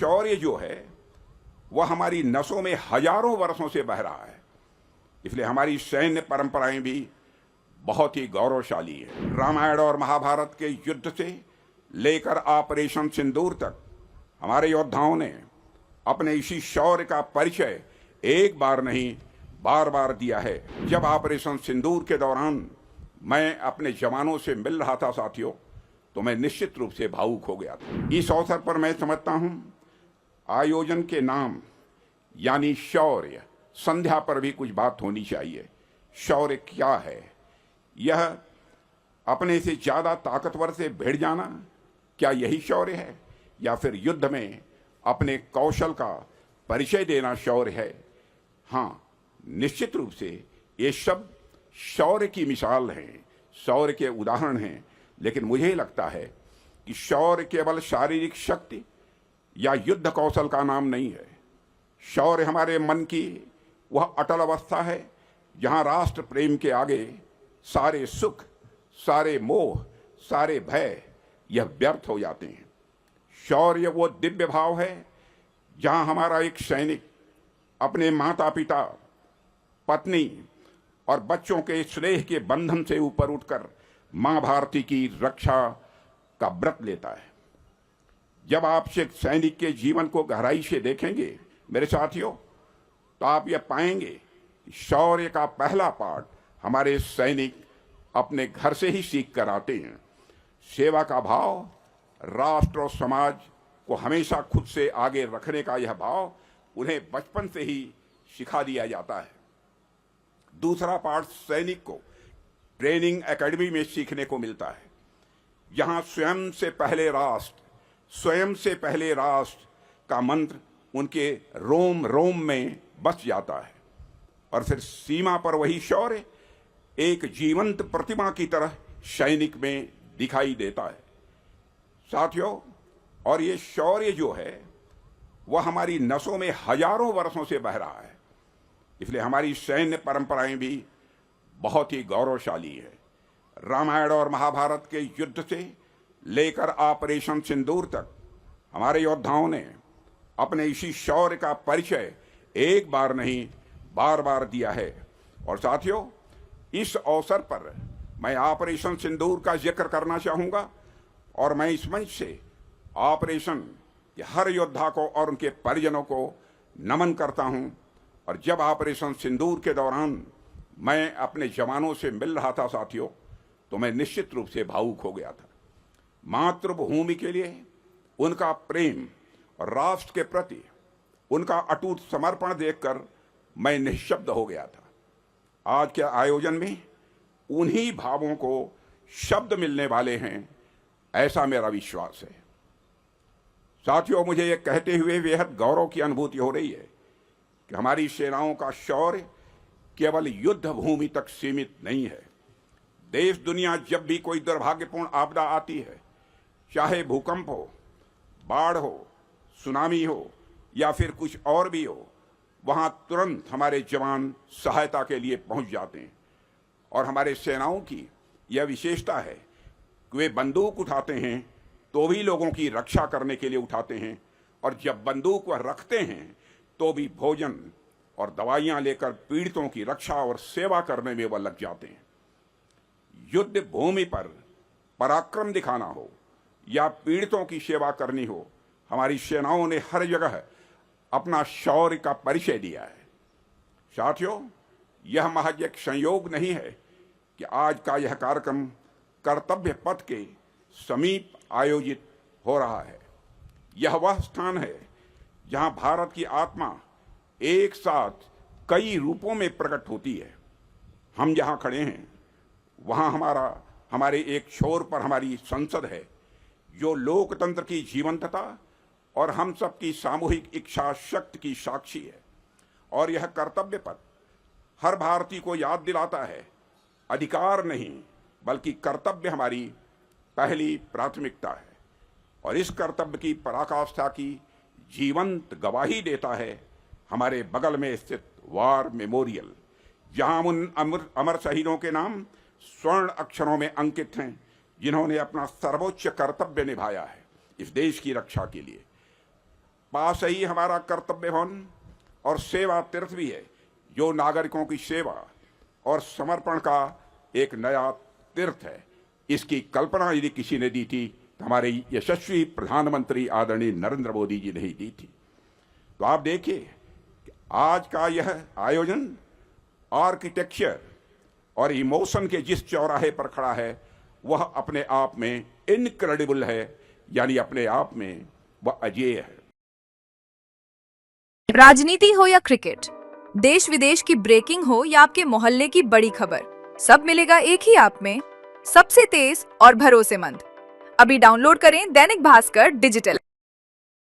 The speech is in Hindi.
शौर्य जो है वह हमारी नसों में हजारों वर्षों से बह रहा है, इसलिए हमारी सैन्य परंपराएं भी बहुत ही गौरवशाली है। रामायण और महाभारत के युद्ध से लेकर ऑपरेशन सिंदूर तक हमारे योद्धाओं ने अपने इसी शौर्य का परिचय एक बार नहीं बार बार दिया है। जब ऑपरेशन सिंदूर के दौरान मैं अपने जवानों से मिल रहा था साथियों, तो मैं निश्चित रूप से भावुक हो गया था। इस अवसर पर मैं समझता हूं आयोजन के नाम यानी शौर्य संध्या पर भी कुछ बात होनी चाहिए। शौर्य क्या है? यह अपने से ज्यादा ताकतवर से भिड़ जाना, क्या यही शौर्य है? या फिर युद्ध में अपने कौशल का परिचय देना शौर्य है? हाँ, निश्चित रूप से ये शब्द शौर्य की मिसाल हैं, शौर्य के उदाहरण हैं, लेकिन मुझे लगता है कि शौर्य केवल शारीरिक शक्ति या युद्ध कौशल का नाम नहीं है। शौर्य हमारे मन की वह अटल अवस्था है जहां राष्ट्र प्रेम के आगे सारे सुख, सारे मोह, सारे भय यह व्यर्थ हो जाते हैं। शौर्य वो दिव्य भाव है जहां हमारा एक सैनिक अपने माता पिता, पत्नी और बच्चों के स्नेह के बंधन से ऊपर उठकर मां भारती की रक्षा का व्रत लेता है। जब आप एक सैनिक के जीवन को गहराई से देखेंगे मेरे साथियों, तो आप यह पाएंगे कि शौर्य का पहला पाठ हमारे सैनिक अपने घर से ही सीख कर आते हैं। सेवा का भाव, राष्ट्र और समाज को हमेशा खुद से आगे रखने का यह भाव उन्हें बचपन से ही सिखा दिया जाता है। दूसरा पाठ सैनिक को ट्रेनिंग एकेडमी में सीखने को मिलता है, जहां स्वयं से पहले राष्ट्र, स्वयं से पहले राष्ट्र का मंत्र उनके रोम रोम में बस जाता है और फिर सीमा पर वही शौर्य एक जीवंत प्रतिमा की तरह सैनिक में दिखाई देता है। साथियों, और ये शौर्य जो है वह हमारी नसों में हजारों वर्षों से बह रहा है, इसलिए हमारी सैन्य परंपराएं भी बहुत ही गौरवशाली है। रामायण और महाभारत के युद्ध से लेकर ऑपरेशन सिंदूर तक हमारे योद्धाओं ने अपने इसी शौर्य का परिचय एक बार नहीं बार बार दिया है। और साथियों, इस अवसर पर मैं ऑपरेशन सिंदूर का जिक्र करना चाहूंगा और मैं इस मंच से ऑपरेशन के हर योद्धा को और उनके परिजनों को नमन करता हूं। और जब ऑपरेशन सिंदूर के दौरान मैं अपने जवानों से मिल रहा था साथियों, तो मैं निश्चित रूप से भावुक हो गया था। मातृभूमि के लिए उनका प्रेम और राष्ट्र के प्रति उनका अटूट समर्पण देखकर मैं निःशब्द हो गया था। आज के आयोजन में उन्हीं भावों को शब्द मिलने वाले हैं, ऐसा मेरा विश्वास है। साथियों, मुझे यह कहते हुए बेहद गौरव की अनुभूति हो रही है कि हमारी सेनाओं का शौर्य केवल युद्ध भूमि तक सीमित नहीं है। देश दुनिया जब भी कोई दुर्भाग्यपूर्ण आपदा आती है, चाहे भूकंप हो, बाढ़ हो, सुनामी हो या फिर कुछ और भी हो, वहां तुरंत हमारे जवान सहायता के लिए पहुंच जाते हैं। और हमारे सेनाओं की यह विशेषता है कि वे बंदूक उठाते हैं तो भी लोगों की रक्षा करने के लिए उठाते हैं, और जब बंदूक वह रखते हैं तो भी भोजन और दवाइयां लेकर पीड़ितों की रक्षा और सेवा करने में वह लग जाते हैं। युद्ध भूमि पर पराक्रम दिखाना हो या पीड़ितों की सेवा करनी हो, हमारी सेनाओं ने हर जगह अपना शौर्य का परिचय दिया है। साथियों, यह महज एक संयोग नहीं है कि आज का यह कार्यक्रम कर्तव्य पथ के समीप आयोजित हो रहा है। यह वह स्थान है जहां भारत की आत्मा एक साथ कई रूपों में प्रकट होती है। हम जहां खड़े हैं वहां हमारे एक छोर पर हमारी संसद है, जो लोकतंत्र की जीवंतता और हम सबकी सामूहिक इच्छा शक्ति की साक्षी है। और यह कर्तव्य पथ हर भारतीय को याद दिलाता है, अधिकार नहीं बल्कि कर्तव्य हमारी पहली प्राथमिकता है। और इस कर्तव्य की पराकाष्ठा की जीवंत गवाही देता है हमारे बगल में स्थित वार मेमोरियल, जहां उन अमर शहीदों के नाम स्वर्ण अक्षरों में अंकित हैं, जिन्होंने अपना सर्वोच्च कर्तव्य निभाया है इस देश की रक्षा के लिए। पास ही हमारा कर्तव्य भवन और सेवा तीर्थ भी है, जो नागरिकों की सेवा और समर्पण का एक नया तीर्थ है। इसकी कल्पना यदि किसी ने दी थी तो हमारे यशस्वी प्रधानमंत्री आदरणीय नरेंद्र मोदी जी ने ही दी थी। तो आप देखिए आज का यह आयोजन आर्किटेक्चर और इमोशन के जिस चौराहे पर खड़ा है वह अपने आप में इनक्रेडिबल है, यानी अपने आप में वह अजेय है। राजनीति हो या क्रिकेट, देश विदेश की ब्रेकिंग हो या आपके मोहल्ले की बड़ी खबर, सब मिलेगा एक ही ऐप में, सबसे तेज और भरोसेमंद। अभी डाउनलोड करें दैनिक भास्कर डिजिटल।